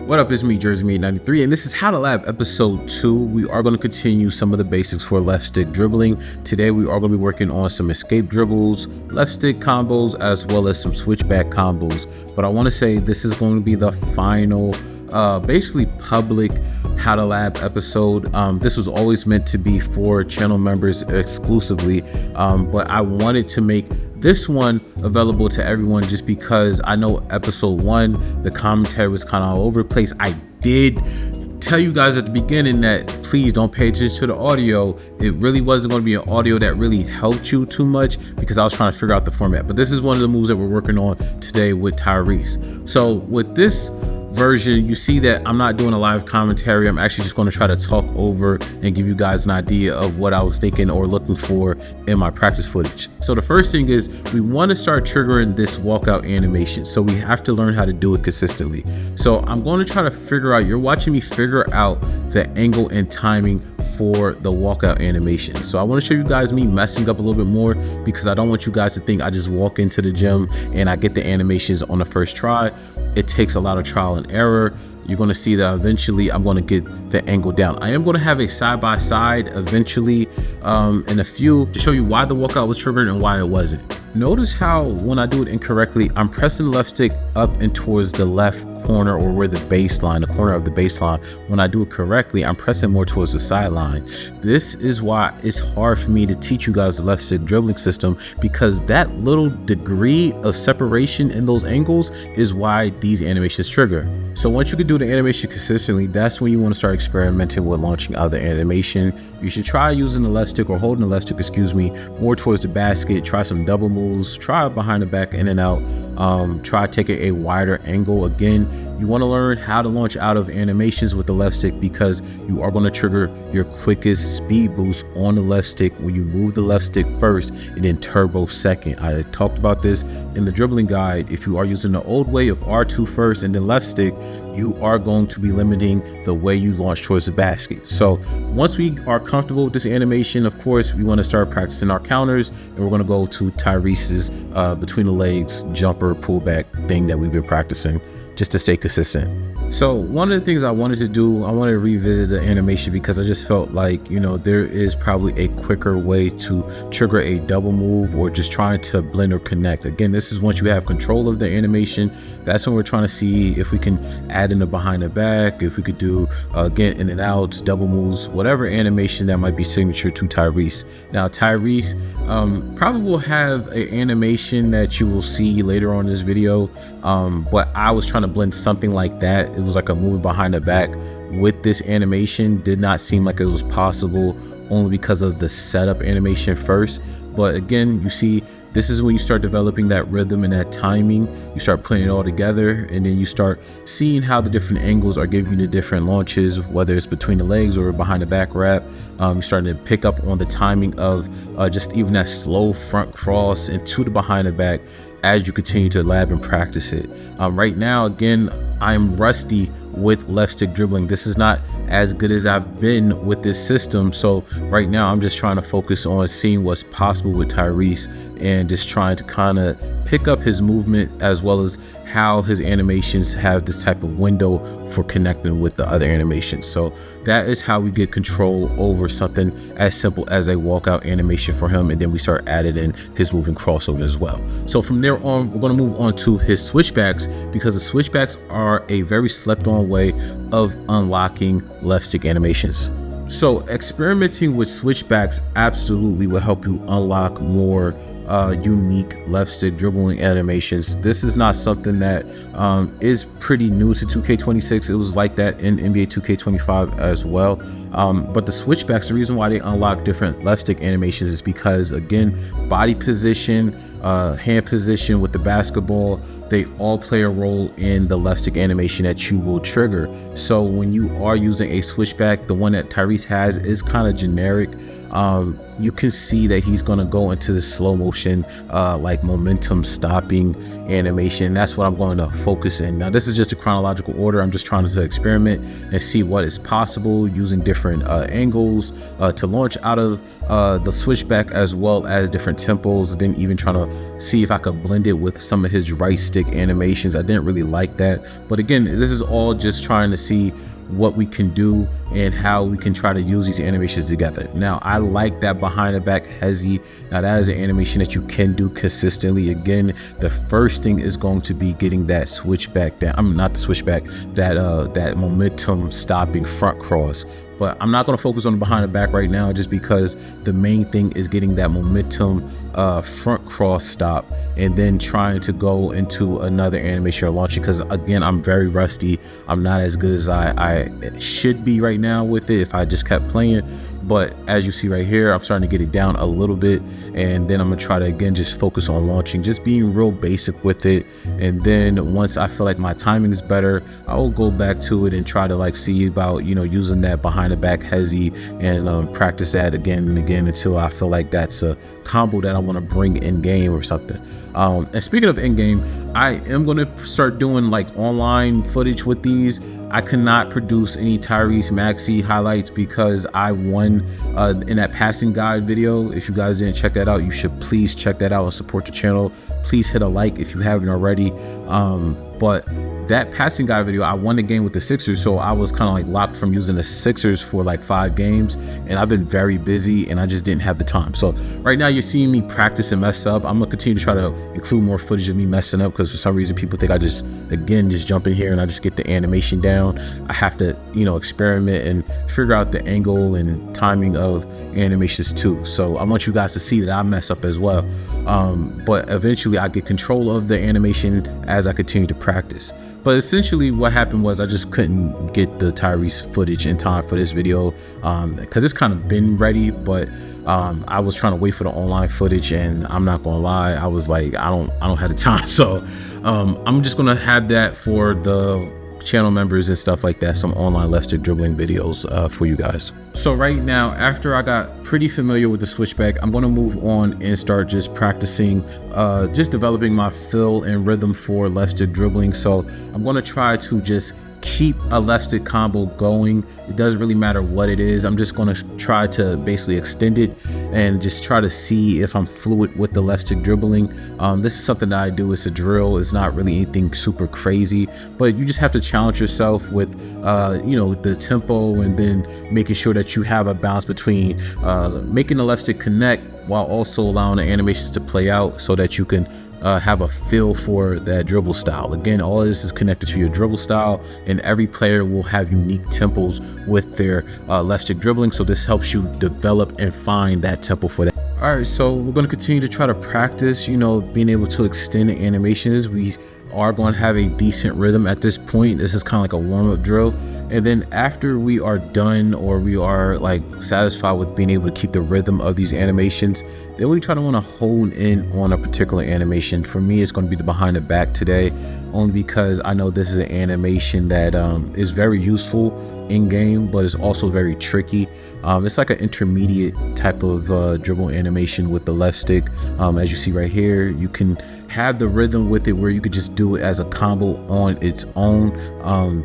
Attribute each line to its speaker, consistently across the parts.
Speaker 1: What up, it's me, JerseyMade93, and this is How to Lab episode 2. We are going to continue some of the basics for left stick dribbling. Today we are going to be working on some escape dribbles, left stick combos, as well as some switchback combos. But I want to say this is going to be the final, basically public How to Lab episode. This was always meant to be for channel members exclusively, but I wanted to make this one available to everyone just because I know episode 1, the commentary was kind of all over the place. I did tell you guys at the beginning that please don't pay attention to the audio. It really wasn't going to be an audio that really helped you too much because I was trying to figure out the format. But this is one of the moves that we're working on today with Tyrese. So with this version, you see that I'm not doing a live commentary. I'm actually just going to try to talk over and give you guys an idea of what I was thinking or looking for in my practice footage. So the first thing is we want to start triggering this walkout animation. So we have to learn how to do it consistently. So I'm going to try to figure out, you're watching me figure out the angle and timing for the walkout animation. So I want to show you guys me messing up a little bit more because I don't want you guys to think I just walk into the gym and I get the animations on the first try. It takes a lot of trial and error. You're going to see that eventually I'm going to get the angle down. I am going to have a side-by-side eventually in a few to show you why the walkout was triggered and why it wasn't. Notice how when I do it incorrectly, I'm pressing the left stick up and towards the left corner or where the baseline, the corner of the baseline. When I do it correctly, I'm pressing more towards the sideline. This is why it's hard for me to teach you guys the left stick dribbling system, because that little degree of separation in those angles is why these animations trigger. So once you can do the animation consistently, that's when you want to start experimenting with launching out the animation. You should try using the left stick or holding the left stick, more towards the basket. Try some double moves, try behind the back, in and out. Try taking a wider angle. Again, you want to learn how to launch out of animations with the left stick because you are going to trigger your quickest speed boost on the left stick when you move the left stick first and then turbo second. I talked about this in the dribbling guide. If you are using the old way of R2 first and then left stick, you are going to be limiting the way you launch towards the basket. So once we are comfortable with this animation, of course, we want to start practicing our counters, and we're going to go to Tyrese's between the legs jumper pullback thing that we've been practicing just to stay consistent. So one of the things I wanted to do, I wanted to revisit the animation because I just felt like, you know, there is probably a quicker way to trigger a double move or just trying to blend or connect. Again, this is once you have control of the animation, that's when we're trying to see if we can add in the behind the back, if we could do again in and outs, double moves, whatever animation that might be signature to Tyrese. Now Tyrese probably will have an animation that you will see later on in this video, but I was trying to blend something like that. It was like a movie behind the back with this animation. Did not seem like it was possible only because of the setup animation first. But again, you see, this is when you start developing that rhythm and that timing. You start putting it all together, and then you start seeing how the different angles are giving you the different launches, whether it's between the legs or behind the back wrap. You're starting to pick up on the timing of just even that slow front cross into the behind the back as you continue to lab and practice it. Right now, again, I'm rusty with left stick dribbling. This is not as good as I've been with this system. So right now I'm just trying to focus on seeing what's possible with Tyrese and just trying to kind of pick up his movement as well as how his animations have this type of window for connecting with the other animations. So that is how we get control over something as simple as a walkout animation for him, and then we start adding in his moving crossover as well. So from there on, we're going to move on to his switchbacks, because the switchbacks are a very slept on way of unlocking left stick animations. So experimenting with switchbacks absolutely will help you unlock more unique left stick dribbling animations. This is not something that is pretty new to 2K26. It was like that in NBA 2K25 as well. But the switchbacks, the reason why they unlock different left stick animations is because, again, body position, hand position with the basketball, they all play a role in the left stick animation that you will trigger. So when you are using a switchback, the one that Tyrese has is kind of generic. you can see that he's gonna go into the slow motion, like momentum stopping animation. That's what I'm going to focus in. Now, this is just a chronological order. I'm just trying to experiment and see what is possible using different angles to launch out of the switchback, as well as different tempos. Then even trying to see if I could blend it with some of his right stick animations. I didn't really like that, but again, this is all just trying to see what we can do and how we can try to use these animations together. Now, I like that behind the back hezzy. Now, that is an animation that you can do consistently. Again, the first thing is going to be getting that switchback down. I'm not the switchback, that momentum stopping front cross. But I'm not going to focus on the behind the back right now, just because the main thing is getting that momentum front cross stop, and then trying to go into another animation or launching, because again, I'm very rusty. I'm not as good as I should be right now with it if I just kept playing. But as you see right here, I'm starting to get it down a little bit, and then I'm gonna try to again just focus on launching, just being real basic with it. And then once I feel like my timing is better, I will go back to it and try to like see about, you know, using that behind the back hezzy and practice that again and again until I feel like that's a combo that I want to bring in game or something. And speaking of in game, I am going to start doing like online footage with these. I cannot produce any Tyrese Maxey highlights because I won in that passing guide video. If you guys didn't check that out, you should please check that out and support the channel. Please hit a like if you haven't already. But that passing guide video, I won the game with the Sixers, so I was kind of like locked from using the Sixers for like 5 games, and I've been very busy and I just didn't have the time. So right now you're seeing me practice and mess up. I'm gonna continue to try to include more footage of me messing up, because for some reason people think I just jump in here and I just get the animation down. I have to, you know, experiment and figure out the angle and timing of animations too. So I want you guys to see that I mess up as well. But eventually I get control of the animation as I continue to practice. But essentially what happened was I just couldn't get the Tyrese footage in time for this video, because it's kind of been ready, but I was trying to wait for the online footage, and I'm not gonna lie, I was like, I don't have the time. So I'm just gonna have that for the channel members and stuff like that, some online left stick dribbling videos for you guys. So right now, after I got pretty familiar with the switchback, I'm going to move on and start just practicing, just developing my feel and rhythm for left stick dribbling. So I'm going to try to just keep a left stick combo going. It doesn't really matter what it is. I'm just going to try to basically extend it and just try to see if I'm fluid with the left stick dribbling. This is something that I do. It's a drill. It's not really anything super crazy, but you just have to challenge yourself with you know, the tempo, and then making sure that you have a balance between making the left stick connect while also allowing the animations to play out, so that you can have a feel for that dribble style. Again, all of this is connected to your dribble style, and every player will have unique tempos with their left stick dribbling, so this helps you develop and find that tempo for that. All right, so we're going to continue to try to practice, you know, being able to extend the animations. We are going to have a decent rhythm at this point. This is kind of like a warm-up drill, and then after we are done, or we are like satisfied with being able to keep the rhythm of these animations, then we try to want to hone in on a particular animation. For me, it's going to be the behind the back today, only because I know this is an animation that is very useful in game, but it's also very tricky. It's like an intermediate type of dribble animation with the left stick. As you see right here, you can have the rhythm with it where you could just do it as a combo on its own.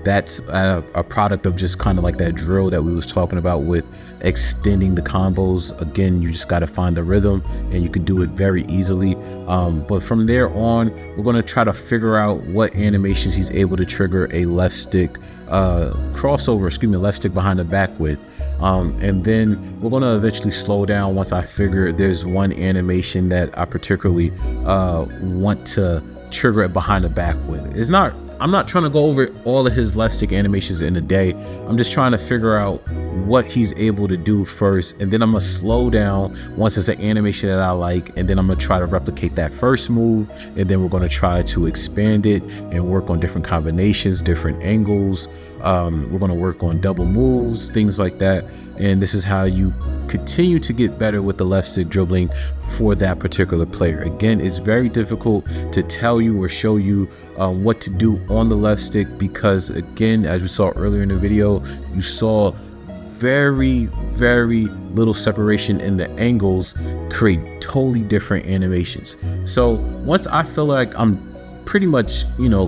Speaker 1: That's a product of just kind of like that drill that we was talking about with extending the combos. Again, you just got to find the rhythm, and you can do it very easily. But from there on, we're going to try to figure out what animations he's able to trigger a left stick crossover, left stick behind the back with. And then we're going to eventually slow down once I figure there's one animation that I particularly want to trigger it behind the back with. I'm not trying to go over all of his left stick animations in a day. I'm just trying to figure out what he's able to do first, and then I'm gonna slow down once it's an animation that I like, and then I'm gonna try to replicate that first move, and then we're gonna try to expand it and work on different combinations, different angles. We're gonna work on double moves, things like that. And this is how you continue to get better with the left stick dribbling for that particular player. Again, it's very difficult to tell you or show you what to do on the left stick, because again, as we saw earlier in the video, you saw very little separation in the angles create totally different animations. So once I feel like I'm pretty much,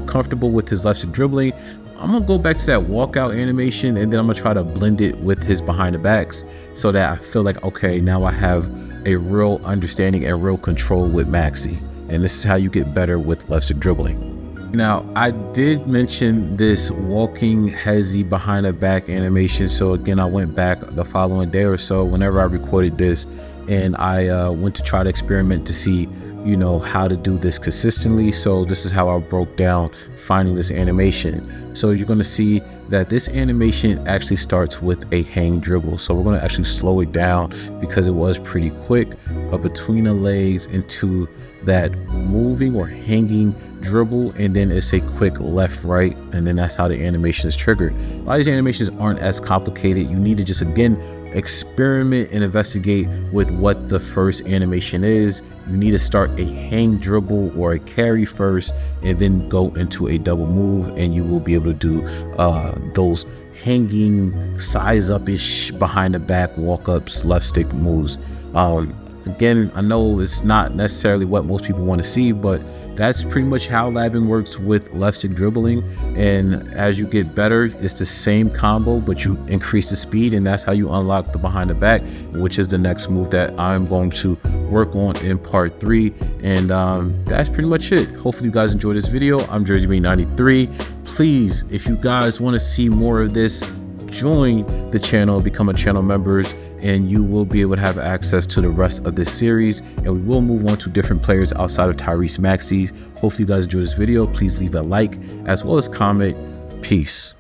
Speaker 1: comfortable with his left stick dribbling, I'm gonna go back to that walkout animation, and then I'm gonna try to blend it with his behind the backs so that I feel like, okay, now I have a real understanding and real control with Maxi. And this is how you get better with left stick dribbling. Now, I did mention this walking hezzy behind the back animation. So again, I went back the following day or so whenever I recorded this, and I went to try to experiment to see, how to do this consistently. So this is how I broke down finding this animation. So you're going to see that this animation actually starts with a hang dribble. So we're going to actually slow it down because it was pretty quick, between the legs into that moving or hanging dribble, and then it's a quick left right, and then that's how the animation is triggered. A lot of these animations aren't as complicated. You need to just, again, experiment and investigate with what the first animation is. You need to start a hang dribble or a carry first, and then go into a double move, and you will be able to do those hanging size up-ish behind the back walk ups, left stick moves. Again, I know it's not necessarily what most people want to see, but that's pretty much how labbing works with left stick dribbling. And as you get better, it's the same combo, but you increase the speed, and that's how you unlock the behind the back, which is the next move that I'm going to work on in part 3. And that's pretty much it. Hopefully you guys enjoyed this video. I'm JerseyMade93. Please, if you guys want to see more of this, join the channel, become a channel members, and you will be able to have access to the rest of this series, and we will move on to different players outside of Tyrese Maxey. Hopefully you guys enjoyed this video. Please leave a like as well as comment. Peace.